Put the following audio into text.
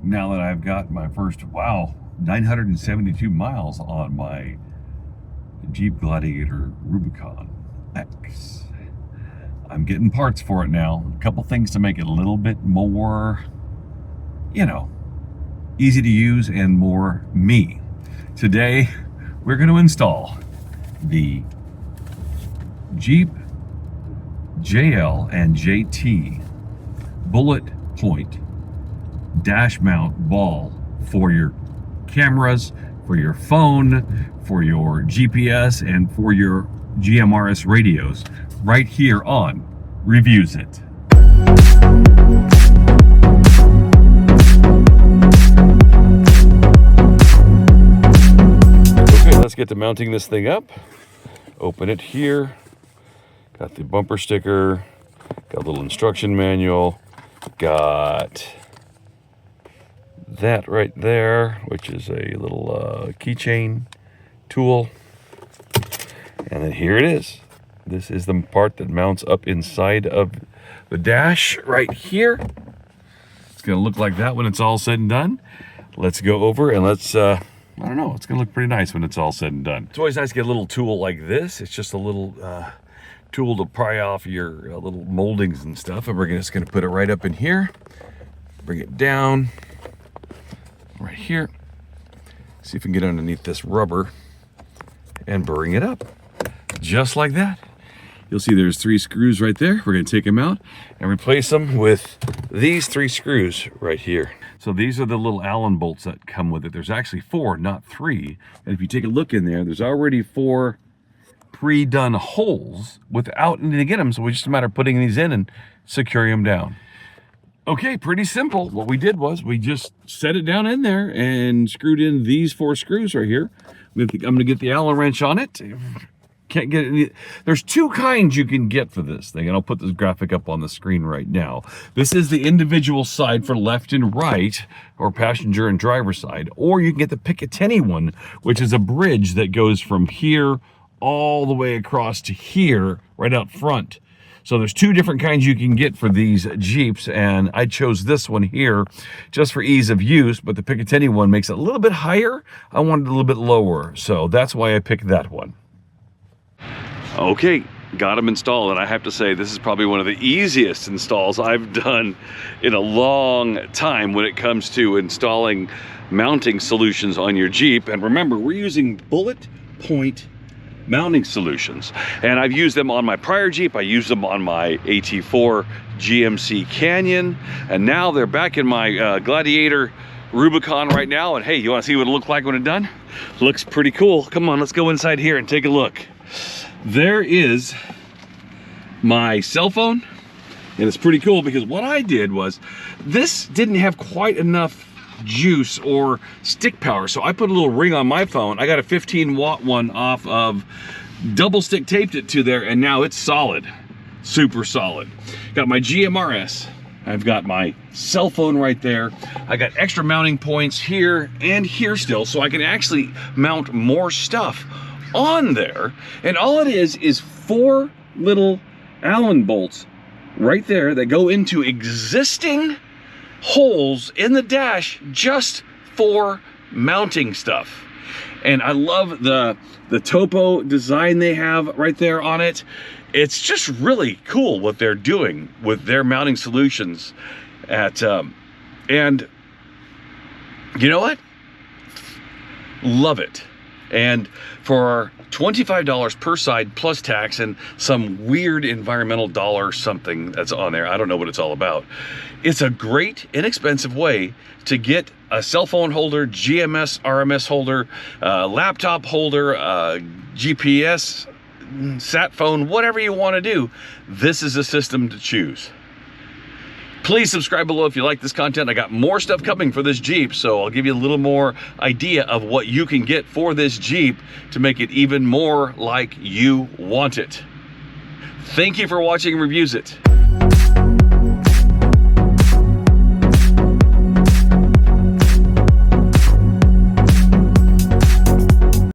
now that I've got my first, wow, 972 miles on my Jeep Gladiator Rubicon X. I'm getting parts for it now. A couple things to make it a little bit more, you know, easy to use and more me. Today, we're going to install the Jeep JL and JT bullet point dash mount ball for your cameras, for your phone, for your GPS, and for your GMRS radios right here on Reviews It. Okay, let's get to mounting this thing up. Open it here. Got the bumper sticker, got a little instruction manual, got that right there, which is a little keychain tool. And then here it is. This is the part that mounts up inside of the dash right here. It's gonna look like that when it's all said and done. Let's go over and let's, I don't know, it's gonna look pretty nice when it's all said and done. It's always nice to get a little tool like this. It's just a little tool to pry off your little moldings and stuff. And we're just gonna put it right up in here. Bring it down right here. See if we can get underneath this rubber and bring it up. Just like that. You'll see there's 3 screws right there. We're gonna take them out and replace them with these 3 screws right here. So these are the little Allen bolts that come with it. There's actually 4, not 3. And if you take a look in there, there's already 4 pre-done holes without needing to get them. So we just a matter of putting these in and securing them down. Okay, pretty simple. What we did was we just set it down in there and screwed in these 4 screws right here. I'm gonna get the Allen wrench on it. Can't get any. There's 2 kinds you can get for this thing, and I'll put this graphic up on the screen right now. This is the individual side for left and right, or passenger and driver side, or you can get the Picatinny one, which is a bridge that goes from here all the way across to here, right out front. So there's 2 different kinds you can get for these Jeeps, and I chose this one here just for ease of use, but the Picatinny one makes it a little bit higher. I wanted it a little bit lower, so that's why I picked that one. Okay, got them installed, and I have to say this is probably one of the easiest installs I've done in a long time when it comes to installing mounting solutions on your Jeep. And remember, we're using bullet point mounting solutions, and I've used them on my prior Jeep. I used them on my AT4 GMC Canyon, and now they're back in my Gladiator Rubicon right now. And hey, you want to see what it looked like when it's done? Looks pretty cool. Come on, let's go inside here and take a look. There is my cell phone, and it's pretty cool because what I did was this didn't have quite enough juice or stick power, so I put a little ring on my phone. I got a 15-watt one off of, double stick taped it to there, and now it's solid, super solid. Got my GMRS. I've got my cell phone right there. I got extra mounting points here and here still, so I can actually mount more stuff on there. And all it is 4 little Allen bolts right there that go into existing holes in the dash just for mounting stuff. And I love the topo design they have right there on it. It's just really cool what they're doing with their mounting solutions at and you know what, love it. And for $25 per side plus tax and some weird environmental dollar something that's on there, I don't know what it's all about, it's a great inexpensive way to get a cell phone holder, GMS, RMS holder, laptop holder, GPS, sat phone, whatever you want to do. This is a system to choose. Please subscribe below if you like this content. I got more stuff coming for this Jeep, so I'll give you a little more idea of what you can get for this Jeep to make it even more like you want it. Thank you for watching Reviews It.